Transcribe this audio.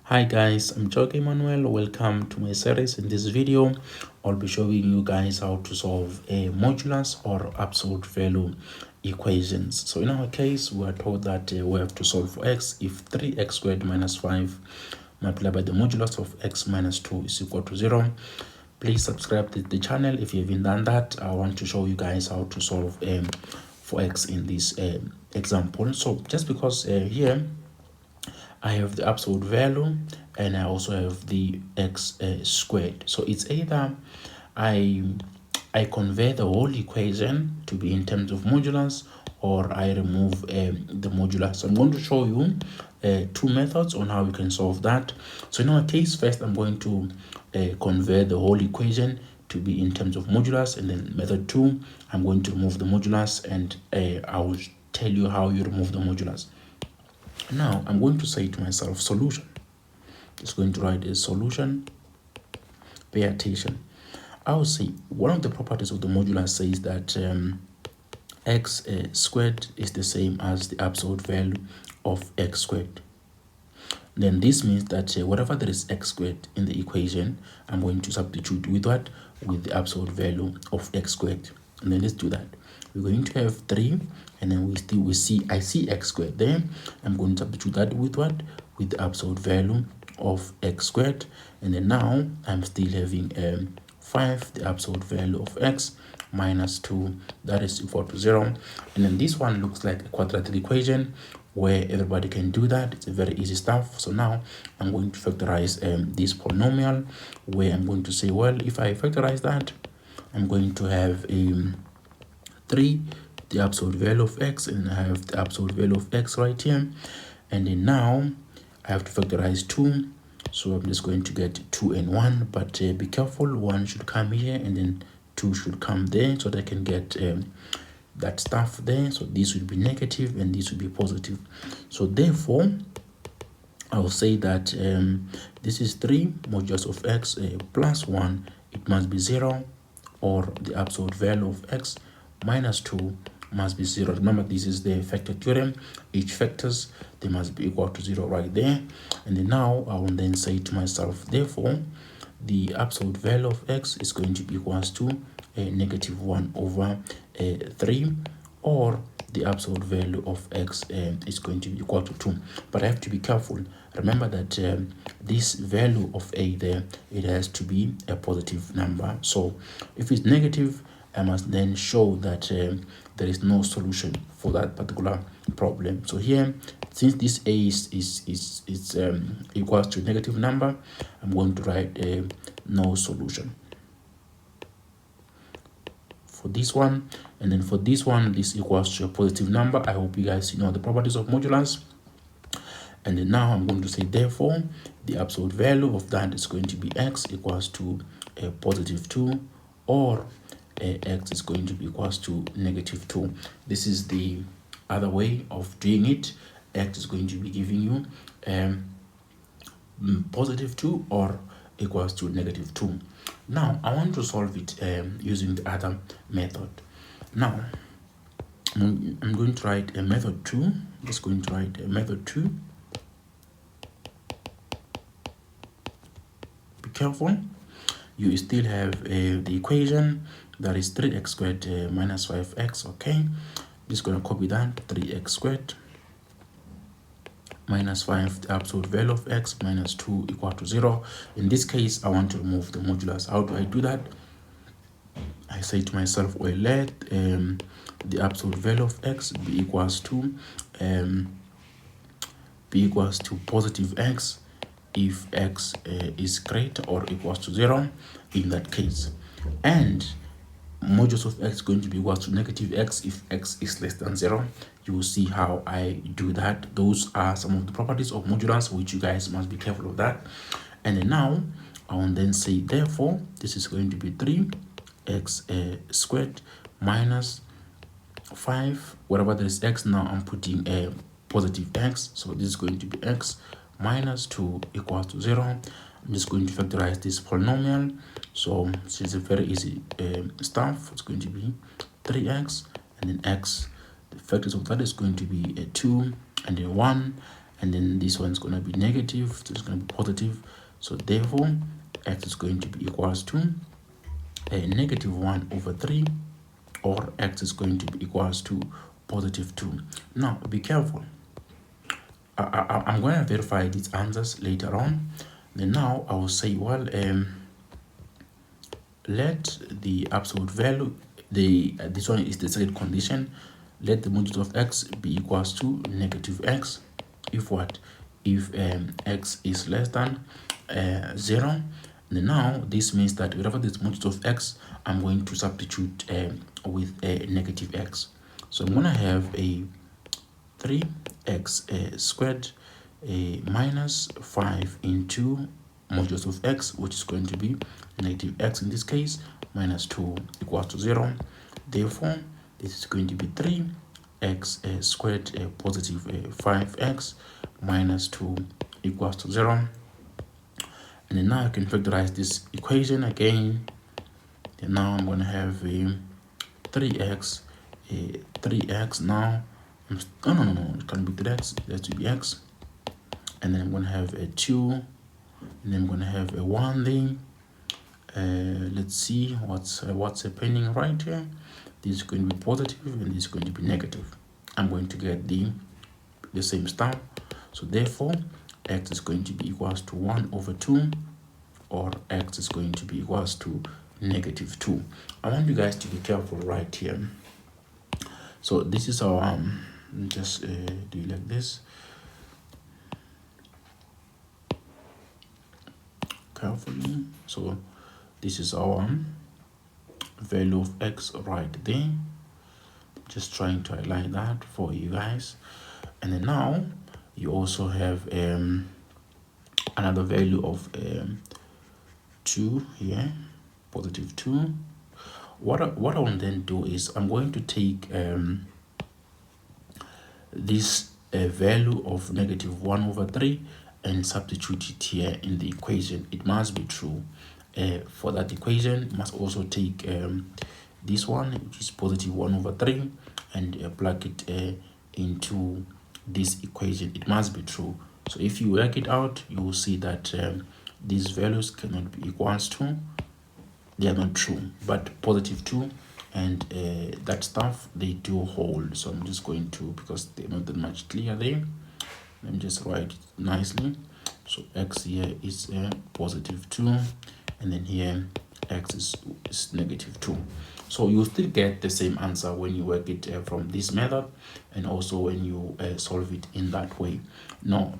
Hi guys, I'm Joke Emmanuel. Welcome to my series. In this video, I'll be showing you guys how to solve a modulus or absolute value equations. So in our case, we are told that we have to solve for x if 3x squared minus 5 multiplied by the modulus of x minus 2 is equal to 0. Please subscribe to the channel if you haven't done that. I want to show you guys how to solve for x in this example. So just because here I have the absolute value and I also have the x squared. So it's either I I convert the whole equation to be in terms of modulus, or I remove the modulus. So I'm going to show you two methods on how you can solve that. So in our case, first I'm going to convert the whole equation to be in terms of modulus, and then method 2, I'm going to remove the modulus, and I will tell you how you remove the modulus. Now I'm going to say to myself solution. Just going to write a solution. Pay attention. I will say one of the properties of the modulus says that x squared is the same as the absolute value of x squared. Then this means that whatever there is x squared in the equation, I'm going to substitute with what? With the absolute value of x squared. And then let's do that. We're going to have 3, and then I see x squared there. I'm going to substitute that with what? With the absolute value of x squared. And then now I'm still having 5, the absolute value of x minus 2, that is equal to 0. And then this one looks like a quadratic equation where everybody can do that. It's a very easy stuff. So now I'm going to factorize this polynomial, where I'm going to say, well, if I factorize that, I'm going to have 3, the absolute value of x, and I have the absolute value of x right here. And then now I have to factorize 2. So I'm just going to get 2 and 1, but be careful, 1 should come here and then 2 should come there, so that I can get that stuff there. So this would be negative and this would be positive. So therefore I'll say that this is 3 modulus of x plus 1, it must be 0, or the absolute value of x minus 2 must be 0. Remember, this is the factor theorem. Each factors, they must be equal to 0 right there. And then now I will then say to myself, therefore the absolute value of x is going to be equals to negative 1 over 3, or the absolute value of x is going to be equal to 2. But I have to be careful. Remember that this value of a there, it has to be a positive number. So if it's negative, I must then show that there is no solution for that particular problem. So here, since this a is equals to a negative number, I'm going to write no solution for this one. And then for this one, this equals to a positive number. I hope you guys know the properties of modulus. And then now I'm going to say, therefore the absolute value of that is going to be x equals to a positive 2, or x is going to be equals to negative 2. This is the other way of doing it. X is going to be giving you positive 2 or equals to negative 2. Now I want to solve it using the other method. Now I'm going to write a method 2. I'm just going to write a method 2. Be careful, you still have the equation that is 3x squared minus 5x. Okay, I'm just going to copy that. 3x squared minus 5, the absolute value of x minus 2 equal to 0. In this case, I want to remove the modulus. How do I do that? I say to myself, well, let the absolute value of x be equals to positive x if x is greater or equals to 0 in that case, and modulus of x is going to be equal to negative x if x is less than 0. You will see how I do that. Those are some of the properties of modulus, which you guys must be careful of that. And then now I will then say, therefore this is going to be 3x squared minus 5, whatever there is x, now I'm putting a positive x, so this is going to be x minus 2 equals to 0. I'm just going to factorize this polynomial. So this is a very easy stuff. It's going to be 3x, and then x, the factors of that is going to be a 2 and a 1, and then this one's going to be negative, so it's going to be positive. So therefore x is going to be equals to a negative 1 over 3, or x is going to be equals to positive 2. Now be careful, I'm going to verify these answers later on. Then now I will say, well, let the absolute value, this one is the second condition, let the modulus of x be equals to negative x if what, if x is less than 0. And now this means that wherever there's modulus of x, I'm going to substitute with a negative x. So I'm going to have a 3x squared minus 5 into modulus of x, which is going to be negative x in this case, minus 2 equals to 0. Therefore, this is going to be 3x squared positive 5x minus 2 equals to 0. And then now I can factorize this equation again. And now I'm going to have a 3x now. No, it can't be 3x, it has to be x. And then I'm going to have a 2, and then I'm going to have a 1 there. Let's see what's happening right here. This is going to be positive and this is going to be negative. I'm going to get the same stuff. So therefore x is going to be equals to 1 over 2, or x is going to be equals to negative 2. I want you guys to be careful right here. So this is our just do it like this. Carefully. So this is our value of x right there. Just trying to highlight that for you guys. And then now you also have another value of 2 here, positive 2. What I will then do is I'm going to take this value of negative 1 over 3 and substitute it here in the equation. It must be true. For that equation, you must also take this one, which is positive 1 over 3, and plug it into this equation. It must be true. So if you work it out, you will see that these values cannot be equals to, they are not true, but positive 2 and that stuff, they do hold. So I'm just going to, because they're not that much clear there, let me just write it nicely. So x here is positive 2, and then here x is negative 2. So you still get the same answer when you work it from this method, and also when you solve it in that way. Now